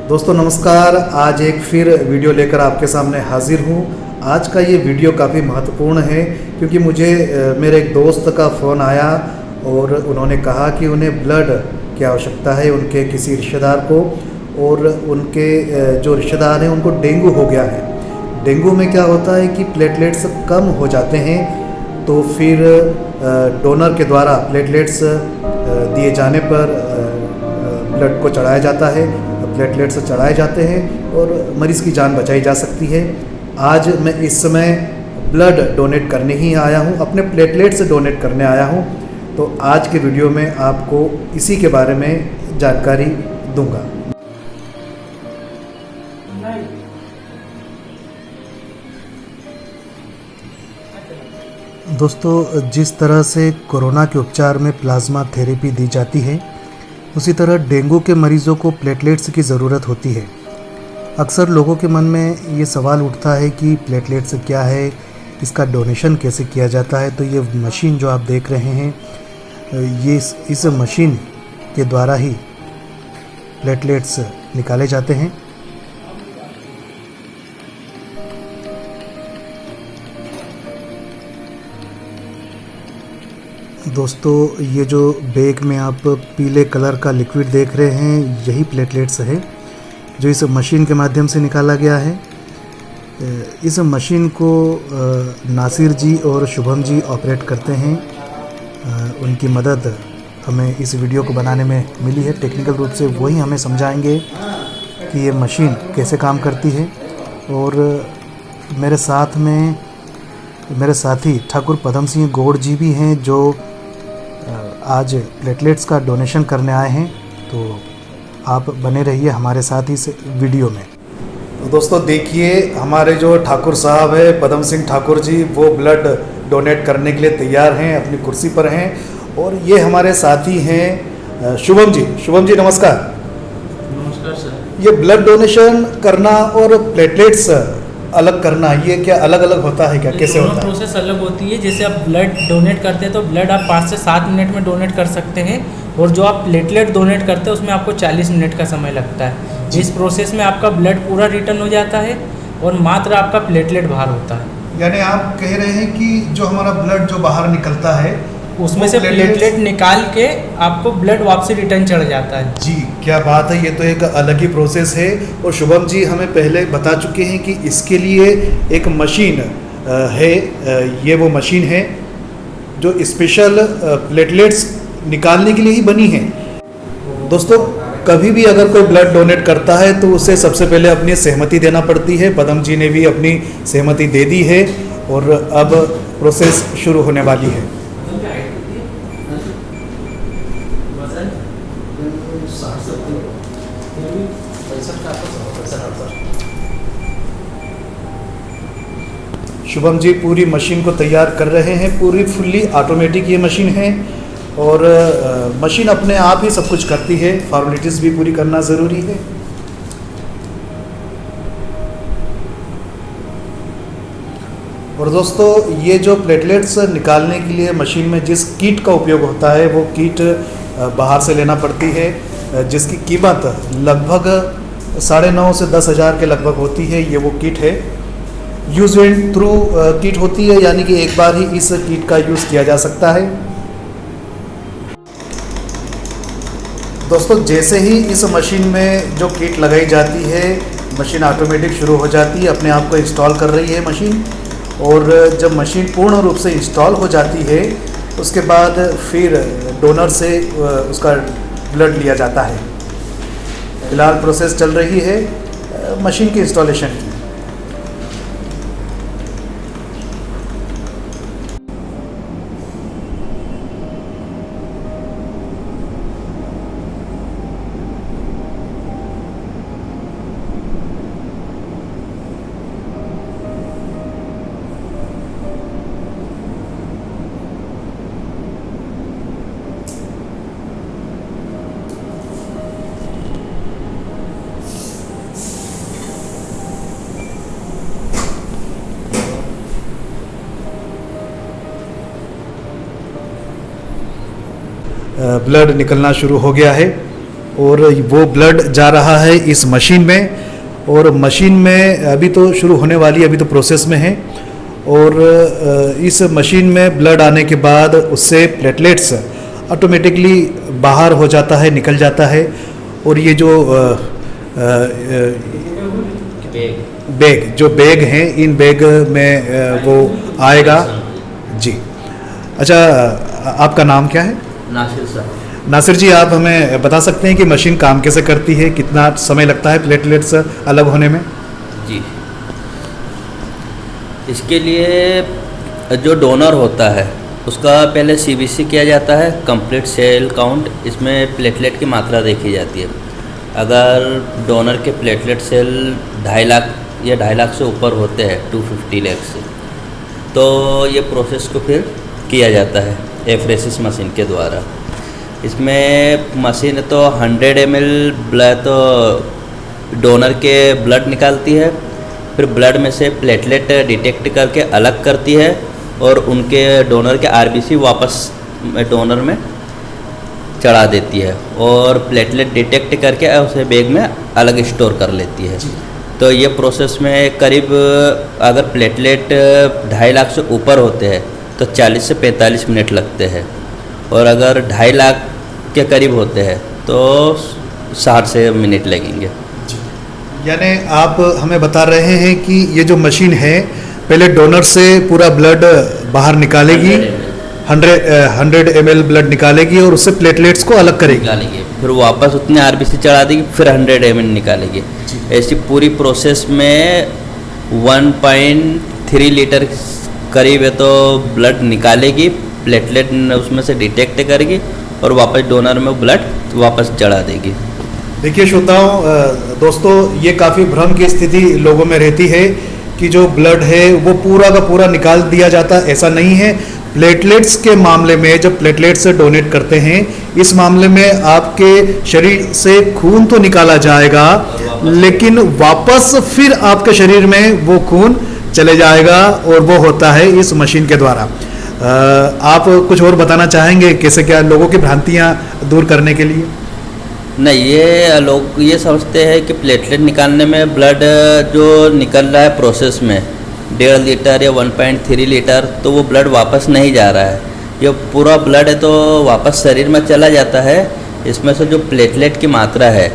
दोस्तों नमस्कार। आज एक फिर वीडियो लेकर आपके सामने हाजिर हूँ। आज का ये वीडियो काफ़ी महत्वपूर्ण है क्योंकि मुझे मेरे एक दोस्त का फ़ोन आया और उन्होंने कहा कि उन्हें ब्लड की आवश्यकता है उनके किसी रिश्तेदार को, और उनके जो रिश्तेदार हैं उनको डेंगू हो गया है। डेंगू में क्या होता है कि प्लेटलेट्स कम हो जाते हैं, तो फिर डोनर के द्वारा प्लेटलेट्स दिए जाने पर ब्लड को चढ़ाया जाता है, प्लेटलेट्स चढ़ाए जाते हैं और मरीज़ की जान बचाई जा सकती है। आज मैं इस समय ब्लड डोनेट करने ही आया हूँ, अपने प्लेटलेट्स डोनेट करने आया हूँ। तो आज के वीडियो में आपको इसी के बारे में जानकारी दूंगा। दोस्तों, जिस तरह से कोरोना के उपचार में प्लाज्मा थेरेपी दी जाती है, उसी तरह डेंगू के मरीज़ों को प्लेटलेट्स की ज़रूरत होती है। अक्सर लोगों के मन में ये सवाल उठता है कि प्लेटलेट्स क्या है, इसका डोनेशन कैसे किया जाता है। तो ये मशीन जो आप देख रहे हैं, ये इस मशीन के द्वारा ही प्लेटलेट्स निकाले जाते हैं। दोस्तों, ये जो बैग में आप पीले कलर का लिक्विड देख रहे हैं, यही प्लेटलेट्स है जो इस मशीन के माध्यम से निकाला गया है। इस मशीन को नासिर जी और शुभम जी ऑपरेट करते हैं। उनकी मदद हमें इस वीडियो को बनाने में मिली है। टेक्निकल रूप से वही हमें समझाएंगे कि ये मशीन कैसे काम करती है। और मेरे साथ में मेरे साथी ठाकुर पदम सिंह गौड़ जी भी हैं, जो आज प्लेटलेट्स का डोनेशन करने आए हैं। तो आप बने रहिए हमारे साथ इस वीडियो में। तो दोस्तों देखिए, हमारे जो ठाकुर साहब है पदम सिंह ठाकुर जी, वो ब्लड डोनेट करने के लिए तैयार हैं, अपनी कुर्सी पर हैं। और ये हमारे साथी हैं शुभम जी। शुभम जी नमस्कार। नमस्कार सर। ये ब्लड डोनेशन करना और प्लेटलेट्स अलग करना, ये क्या अलग अलग होता है क्या, कैसे होता है? प्रोसेस अलग होती है। जैसे आप ब्लड डोनेट करते हैं तो ब्लड आप 5 से 7 मिनट में डोनेट कर सकते हैं, और जो आप प्लेटलेट डोनेट करते हैं उसमें आपको 40 मिनट का समय लगता है। इस प्रोसेस में आपका ब्लड पूरा रिटर्न हो जाता है और मात्र आपका प्लेटलेट बाहर होता है। यानी आप कह रहे हैं कि जो हमारा ब्लड जो बाहर निकलता है उसमें से प्लेटलेट निकाल के आपको ब्लड वापसी रिटर्न चढ़ जाता है। जी क्या बात है, ये तो एक अलग ही प्रोसेस है। और शुभम जी हमें पहले बता चुके हैं कि इसके लिए एक मशीन है। ये वो मशीन है जो स्पेशल प्लेटलेट्स निकालने के लिए ही बनी है। दोस्तों, कभी भी अगर कोई ब्लड डोनेट करता है तो उसे सबसे पहले अपनी सहमति देना पड़ती है। पदम जी ने भी अपनी सहमति दे दी है और अब प्रोसेस शुरू होने वाली है। शुभम जी पूरी मशीन को तैयार कर रहे हैं। पूरी फुल्ली ऑटोमेटिक ये मशीन है और मशीन अपने आप ही सब कुछ करती है। फॉर्मेलिटीज़ भी पूरी करना ज़रूरी है। और दोस्तों, ये जो प्लेटलेट्स निकालने के लिए मशीन में जिस किट का उपयोग होता है, वो किट बाहर से लेना पड़ती है, जिसकी कीमत लगभग 9.5 से 10 हज़ार के लगभग होती है। ये वो किट है, यूज एंड थ्रू किट होती है, यानी कि एक बार ही इस किट का यूज़ किया जा सकता है। दोस्तों, जैसे ही इस मशीन में जो किट लगाई जाती है, मशीन ऑटोमेटिक शुरू हो जाती है, अपने आप को इंस्टॉल कर रही है मशीन। और जब मशीन पूर्ण रूप से इंस्टॉल हो जाती है, उसके बाद फिर डोनर से उसका ब्लड लिया जाता है। फिलहाल प्रोसेस चल रही है मशीन की इंस्टॉलेशन की। ब्लड निकलना शुरू हो गया है। और वो ब्लड जा रहा है इस मशीन में, और मशीन में अभी तो शुरू होने वाली है, अभी तो प्रोसेस में है। और इस मशीन में ब्लड आने के बाद उससे प्लेटलेट्स ऑटोमेटिकली बाहर हो जाता है, निकल जाता है। और ये जो बैग हैं, इन बैग में वो आएगा जी। अच्छा, आपका नाम क्या है? नासिर सर। नासिर जी, आप हमें बता सकते हैं कि मशीन काम कैसे करती है, कितना समय लगता है प्लेटलेट्स अलग होने में? जी, इसके लिए जो डोनर होता है उसका पहले सीबीसी किया जाता है, कंप्लीट सेल काउंट। इसमें प्लेटलेट की मात्रा देखी जाती है। अगर डोनर के प्लेटलेट सेल 2.5 लाख या 2.5 लाख से ऊपर होते हैं, 250 लाख से, तो ये प्रोसेस को फिर किया जाता है एफरेसिस मशीन के द्वारा। इसमें मशीन तो 100 ml ब्लड तो डोनर के ब्लड निकालती है, फिर ब्लड में से प्लेटलेट डिटेक्ट करके अलग करती है और उनके डोनर के आरबीसी वापस डोनर में चढ़ा देती है और प्लेटलेट डिटेक्ट करके उसे बैग में अलग स्टोर कर लेती है। तो ये प्रोसेस में करीब अगर प्लेटलेट 2.5 लाख से ऊपर होते हैं तो 40 से 45 मिनट लगते हैं, और अगर 2.5 लाख के करीब होते हैं तो 60 से मिनट लगेंगे। यानी आप हमें बता रहे हैं कि ये जो मशीन है पहले डोनर से पूरा ब्लड बाहर निकालेगी, 100 ml ब्लड निकालेगी और उससे प्लेटलेट्स को अलग करेगी, फिर वापस उतने आरबीसी चढ़ा देगी, फिर 100 ml निकालेगी। ऐसी पूरी प्रोसेस में 1.3 लीटर करीब है तो ब्लड निकालेगी, प्लेटलेट उसमें से डिटेक्ट करेगी और वापस डोनर में ब्लड वापस चढ़ा देगी। देखिए श्रोताओं, दोस्तों, ये काफ़ी भ्रम की स्थिति लोगों में रहती है कि जो ब्लड है वो पूरा का पूरा निकाल दिया जाता, ऐसा नहीं है। प्लेटलेट्स के मामले में जब प्लेटलेट्स डोनेट करते हैं, इस मामले में आपके शरीर से खून तो निकाला जाएगा, लेकिन वापस फिर आपके शरीर में वो खून चले जाएगा, और वो होता है इस मशीन के द्वारा। आप कुछ और बताना चाहेंगे कैसे, क्या लोगों की भ्रांतियाँ दूर करने के लिए? नहीं, ये लोग ये समझते हैं कि प्लेटलेट निकालने में ब्लड जो निकल रहा है प्रोसेस में 1.5 लीटर या 1.3 लीटर, तो वो ब्लड वापस नहीं जा रहा है। ये पूरा ब्लड है तो वापस शरीर में चला जाता है। इसमें से जो प्लेटलेट की मात्रा है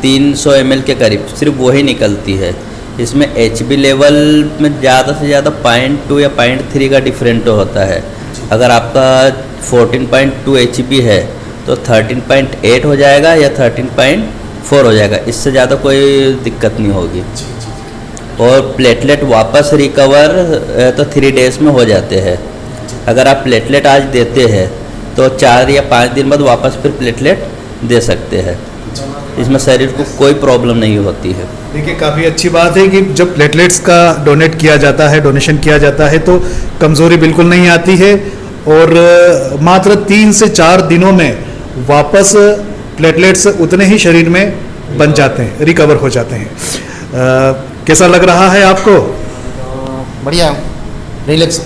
300 ml के करीब, सिर्फ वही निकलती है। इसमें HB लेवल में ज़्यादा से ज़्यादा 0.2 या 0.3 का डिफरेंट होता है। अगर आपका 14.2 HB है तो 13.8 हो जाएगा या 13.4 हो जाएगा, इससे ज़्यादा कोई दिक्कत नहीं होगी। और प्लेटलेट वापस रिकवर तो 3 डेज़ में हो जाते हैं। अगर आप प्लेटलेट आज देते हैं तो 4 या 5 दिन बाद वापस फिर प्लेटलेट दे सकते हैं। इसमें शरीर को कोई प्रॉब्लम नहीं होती है। देखिए, काफ़ी अच्छी बात है कि जब प्लेटलेट्स का डोनेट किया जाता है, डोनेशन किया जाता है, तो कमज़ोरी बिल्कुल नहीं आती है, और मात्र 3 से 4 दिनों में वापस प्लेटलेट्स उतने ही शरीर में बन जाते हैं, रिकवर हो जाते हैं। कैसा लग रहा है आपको? बढ़िया, रिलैक्स।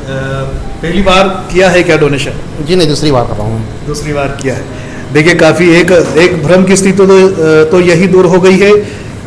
पहली बार किया है क्या डोनेशन? जी नहीं, दूसरी बार कर रहा हूँ। दूसरी बार किया है। देखिए, काफ़ी एक भ्रम की स्थिति तो यही दूर हो गई है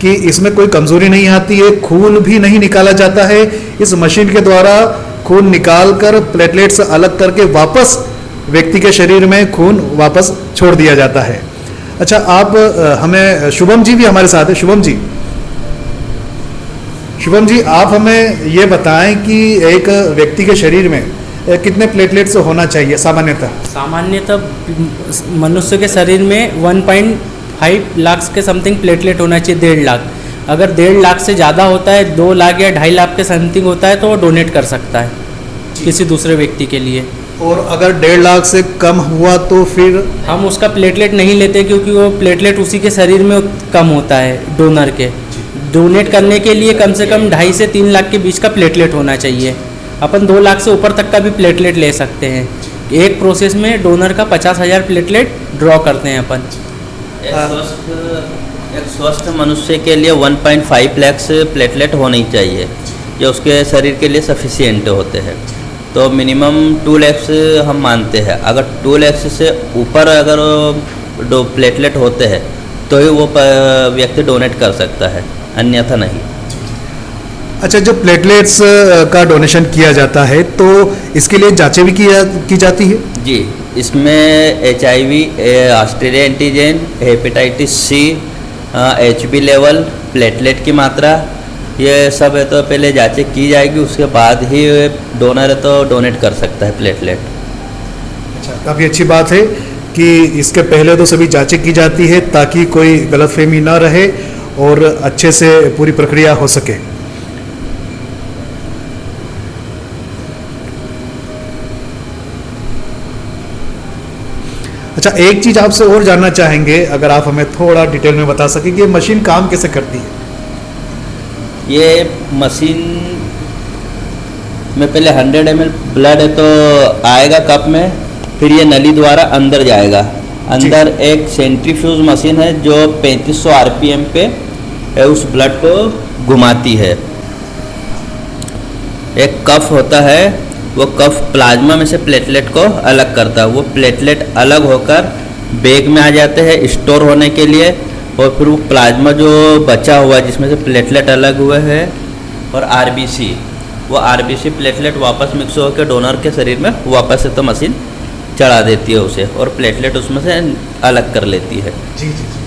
कि इसमें कोई कमज़ोरी नहीं आती है, खून भी नहीं निकाला जाता है। इस मशीन के द्वारा खून निकाल कर प्लेटलेट्स अलग करके वापस व्यक्ति के शरीर में खून वापस छोड़ दिया जाता है। अच्छा, आप हमें, शुभम जी भी हमारे साथ है। शुभम जी, आप हमें ये बताएं कि एक व्यक्ति के शरीर में कितने प्लेटलेट्स होना चाहिए सामान्यतः मनुष्य के शरीर में 1.5 लाख के समथिंग प्लेटलेट होना चाहिए, 1.5 लाख। अगर 1.5 लाख से ज़्यादा होता है, 2 लाख या 2.5 लाख के समथिंग होता है, तो वो डोनेट कर सकता है किसी दूसरे व्यक्ति के लिए। और अगर 1.5 लाख से कम हुआ तो फिर हम उसका प्लेटलेट नहीं लेते, क्योंकि वो प्लेटलेट उसी के शरीर में कम होता है डोनर के। डोनेट करने के लिए कम से कम 2.5 से 3 लाख के बीच का प्लेटलेट होना चाहिए। अपन 2 लाख से ऊपर तक का भी प्लेटलेट ले सकते हैं। एक प्रोसेस में डोनर का 50,000 प्लेटलेट ड्रॉ करते हैं अपन। एक स्वस्थ मनुष्य के लिए 1.5 लाख प्लेटलेट होनी चाहिए, ये उसके शरीर के लिए सफिशिएंट होते हैं। तो मिनिमम 2 लाख हम मानते हैं। अगर 2 लाख से ऊपर अगर प्लेटलेट होते हैं तो ही वो व्यक्ति डोनेट कर सकता है, अन्यथा नहीं। अच्छा, जब प्लेटलेट्स का डोनेशन किया जाता है तो इसके लिए जांचें भी की जाती है? जी, इसमें HIV, Australia antigen, hepatitis C, HB level, platelet की मात्रा, ये सब है तो पहले जांचें की जाएगी, उसके बाद ही डोनर है तो डोनेट कर सकता है प्लेटलेट। अच्छा, काफ़ी अच्छी बात है कि इसके पहले तो सभी जांचें की जाती है ताकि कोई गलतफहमी ना रहे और अच्छे से पूरी प्रक्रिया हो सके। अच्छा, एक चीज़ आपसे और जानना चाहेंगे, अगर आप हमें थोड़ा डिटेल में बता सकें कि ये मशीन काम कैसे करती है? ये मशीन में पहले 100 ml ब्लड है तो आएगा कप में, फिर ये नली द्वारा अंदर जाएगा। अंदर एक सेंट्रीफ्यूज मशीन है जो 3500 RPM पे उस ब्लड को घुमाती है। एक कफ होता है, वो कफ प्लाज्मा में से प्लेटलेट को अलग करता है। वो प्लेटलेट अलग होकर बैग में आ जाते हैं स्टोर होने के लिए, और फिर वो प्लाज्मा जो बचा हुआ है जिसमें से प्लेटलेट अलग हुए हैं और RBC, वो RBC प्लेटलेट वापस मिक्स होकर डोनर के शरीर में वापस से तो मशीन चढ़ा देती है उसे, और प्लेटलेट उसमें से अलग कर लेती है। जी जी जी।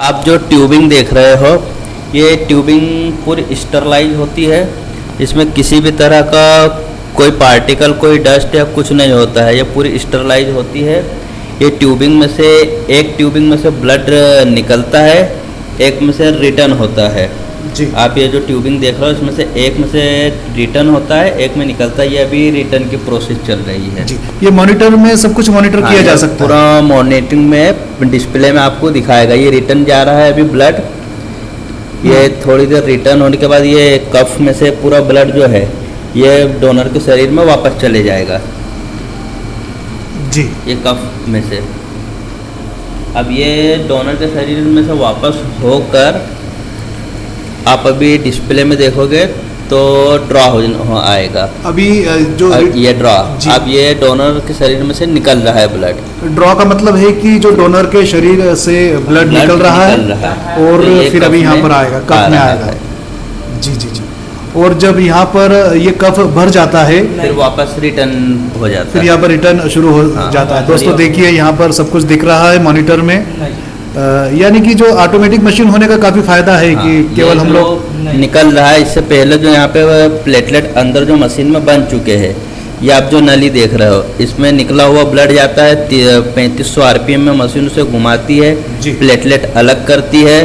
आप जो ट्यूबिंग देख रहे हो, ये ट्यूबिंग पूरी स्टरलाइज होती है, इसमें किसी भी तरह का कोई पार्टिकल, कोई डस्ट या कुछ नहीं होता है, ये पूरी स्टरलाइज होती है। ये ट्यूबिंग में से एक ट्यूबिंग में से ब्लड निकलता है, एक में से रिटर्न होता है। जी, आप ये जो ट्यूबिंग देख रहे हो इसमें से एक में से रिटर्न होता है, एक में निकलता है। ये अभी रिटर्न की प्रोसेस चल रही है। जी, ये मॉनिटर में सब कुछ मॉनिटर किया जा सकता है? पूरा मॉनिटरिंग में डिस्प्ले में आपको दिखाएगा। ये रिटर्न जा रहा है अभी ब्लड, ये थोड़ी देर रिटर्न होने के बाद ये कफ में से पूरा ब्लड जो है ये डोनर के शरीर में वापस चले जाएगा। जी, ये कफ में से अब ये डोनर के शरीर में से वापस होकर आप अभी डिस्प्ले में देखोगे तो ड्रॉ हो आएगा। अभी जो ये ड्रॉ, जी। अब ये डोनर के शरीर में से निकल रहा है ब्लड। ड्रॉ का मतलब है कि जो डोनर के शरीर से ब्लड निकल रहा है और तो ये फिर कफ अभी यहाँ में पर आएगा, आ कफ में रहा आएगा। है। जी जी जी। और जब यहाँ पर ये कफ भर जाता है फिर वापस रिटर्न हो जाता फिर है। यहाँ पर रिटर्न शुरू हो हाँ, जाता है। हाँ, दोस्तों ये- देखिए, यहाँ पर सब कुछ दिख रहा है मॉनिटर में। यानी कि जो ऑटोमेटिक मशीन होने का काफ़ी फायदा है कि हाँ, केवल ये हम जो लोग निकल रहा है, इससे पहले जो यहाँ पे प्लेटलेट अंदर जो मशीन में बन चुके हैं, ये आप जो नली देख रहे हो इसमें निकला हुआ ब्लड जाता है 3500 RPM में मशीन उसे घुमाती है, जी। प्लेटलेट अलग करती है,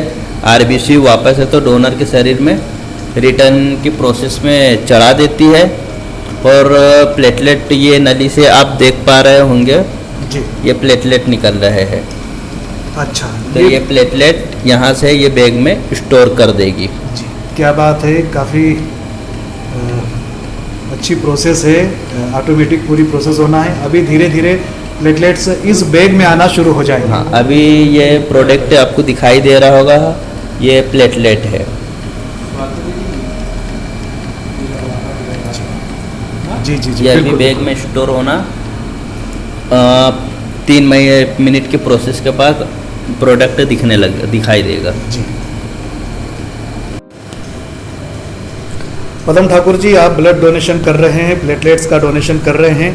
RBC वापस है तो डोनर के शरीर में रिटर्न की प्रोसेस में चढ़ा देती है, और प्लेटलेट ये नली से आप देख पा रहे होंगे, जी। ये प्लेटलेट निकल रहे हैं। अच्छा, तो ये प्लेटलेट यहाँ से ये बैग में स्टोर कर देगी। जी, क्या बात है, काफ़ी अच्छी प्रोसेस है। ऑटोमेटिक पूरी प्रोसेस होना है। अभी धीरे धीरे प्लेटलेट्स इस बैग में आना शुरू हो जाएंगे। हाँ, अभी ये प्रोडक्ट आपको दिखाई दे रहा होगा, ये प्लेटलेट है। जी जी जी, ये अभी बिल्कुल। बैग में स्टोर होना 3 मिनट के प्रोसेस के बाद प्रोडक्ट दिखाई देगा। जी। पदम ठाकुर जी, आप ब्लड डोनेशन कर रहे हैं, प्लेटलेट्स का डोनेशन कर रहे हैं,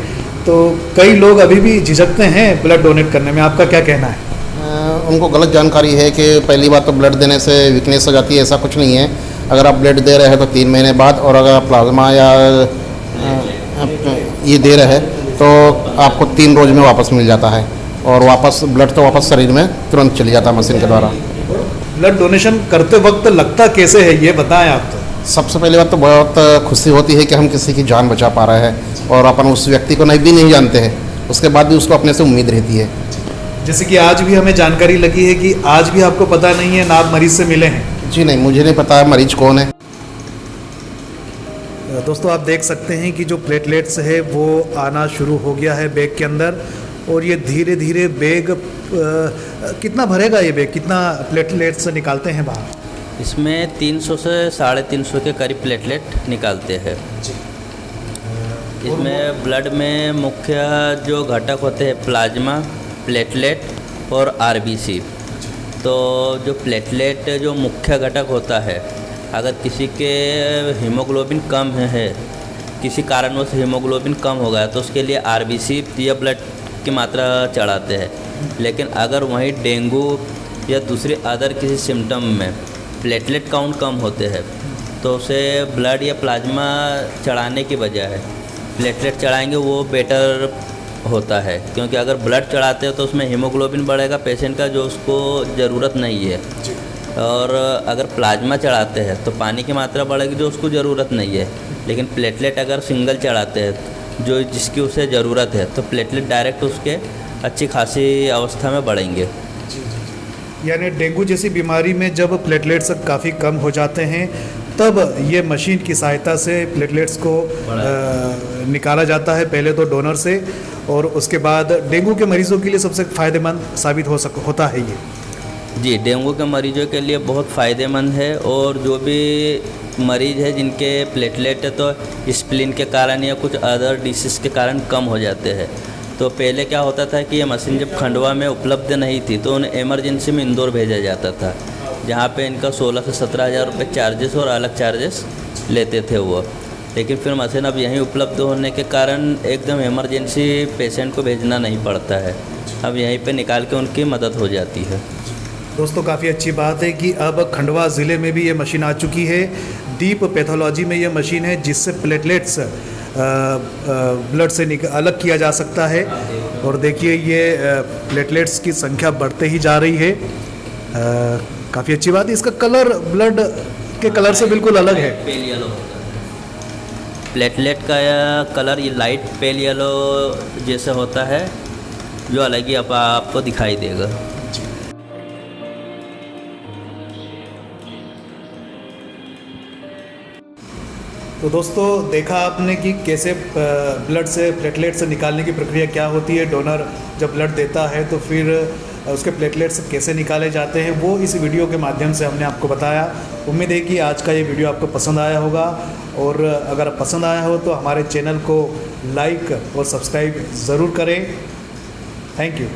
तो कई लोग अभी भी झिझकते हैं ब्लड डोनेट करने में, आपका क्या कहना है? उनको गलत जानकारी है कि पहली बात तो ब्लड देने से वीकनेस हो जाती है, ऐसा कुछ नहीं है। अगर आप ब्लड दे रहे हैं तो 3 महीने बाद, और अगर आप प्लाज्मा या ये दे रहे हैं तो आपको 3 रोज में वापस मिल जाता है, और वापस ब्लड तो वापस शरीर में तुरंत चली जाता है मशीन के द्वारा। ब्लड डोनेशन करते वक्त लगता कैसे है, ये बताएं आप तो। सबसे पहली बात तो बहुत खुशी होती है कि हम किसी की जान बचा पा रहे हैं, और अपन उस व्यक्ति को नहीं जानते हैं, उसके बाद भी उसको अपने से उम्मीद रहती है। जैसे कि आज भी हमें जानकारी लगी है कि आज भी आपको पता नहीं है ना आप मरीज से मिले हैं। जी नहीं, मुझे नहीं पता मरीज कौन है। दोस्तों, आप देख सकते हैं कि जो प्लेटलेट्स है वो आना शुरू हो गया है बैग के अंदर, और ये धीरे धीरे बैग कितना भरेगा, ये बैग कितना प्लेटलेट्स निकालते हैं बाहर? इसमें 300 से 350 के करीब प्लेटलेट निकालते हैं। इसमें ब्लड में मुख्य जो घटक होते हैं प्लाज्मा प्लेटलेट और आरबीसी। तो जो प्लेटलेट जो मुख्य घटक होता है, अगर किसी के हीमोग्लोबिन कम है, किसी कारणवश हीमोग्लोबिन कम हो गया, तो उसके लिए आरबीसी या ब्लड की मात्रा चढ़ाते हैं। लेकिन अगर वहीं डेंगू या दूसरे अदर किसी सिम्टम में प्लेटलेट काउंट कम होते हैं, तो उसे ब्लड या प्लाज्मा चढ़ाने की बजाय प्लेटलेट चढ़ाएंगे, वो बेटर होता है। क्योंकि अगर ब्लड चढ़ाते हैं तो उसमें हीमोग्लोबिन बढ़ेगा पेशेंट का, जो उसको ज़रूरत नहीं है। और अगर प्लाज्मा चढ़ाते हैं तो पानी की मात्रा बढ़ेगी, जो उसको ज़रूरत नहीं है। लेकिन प्लेटलेट अगर सिंगल चढ़ाते हैं, जो जिसकी उसे ज़रूरत है, तो प्लेटलेट डायरेक्ट उसके अच्छी खासी अवस्था में बढ़ेंगे। यानी डेंगू जैसी बीमारी में जब प्लेटलेट्स काफ़ी कम हो जाते हैं, तब ये मशीन की सहायता से प्लेटलेट्स को निकाला जाता है, पहले तो डोनर से, और उसके बाद डेंगू के मरीज़ों के लिए सबसे फ़ायदेमंद साबित होता है ये। जी, डेंगू के मरीजों के लिए बहुत फ़ायदेमंद है। और जो भी मरीज़ है जिनके प्लेटलेट है तो स्प्लीन के कारण या कुछ अदर डिसीज़ के कारण कम हो जाते हैं, तो पहले क्या होता था कि ये मशीन जब खंडवा में उपलब्ध नहीं थी तो उन्हें इमरजेंसी में इंदौर भेजा जाता था, जहाँ पे इनका 16 से 17 हज़ार रुपये चार्जेस और अलग चार्जेस लेते थे वो। लेकिन फिर मशीन अब यहीं उपलब्ध होने के कारण एकदम इमरजेंसी पेशेंट को भेजना नहीं पड़ता है, अब यहीं पे निकाल के उनकी मदद हो जाती है। दोस्तों, काफ़ी अच्छी बात है कि अब खंडवा ज़िले में भी ये मशीन आ चुकी है। डीप पैथोलॉजी में ये मशीन है जिससे प्लेटलेट्स ब्लड से अलग किया जा सकता है। और देखिए, ये प्लेटलेट्स की संख्या बढ़ते ही जा रही है। काफ़ी अच्छी बात है। इसका कलर ब्लड के कलर से बिल्कुल अलग है। पेल येलो होता है प्लेटलेट का कलर, ये लाइट पेल येलो जैसे होता है, जो अलग ही आपको दिखाई देगा। तो दोस्तों, देखा आपने कि कैसे ब्लड से प्लेटलेट्स निकालने की प्रक्रिया क्या होती है। डोनर जब ब्लड देता है तो फिर उसके प्लेटलेट्स कैसे निकाले जाते हैं, वो इस वीडियो के माध्यम से हमने आपको बताया। उम्मीद है कि आज का ये वीडियो आपको पसंद आया होगा, और अगर पसंद आया हो तो हमारे चैनल को लाइक और सब्सक्राइब ज़रूर करें। Thank you.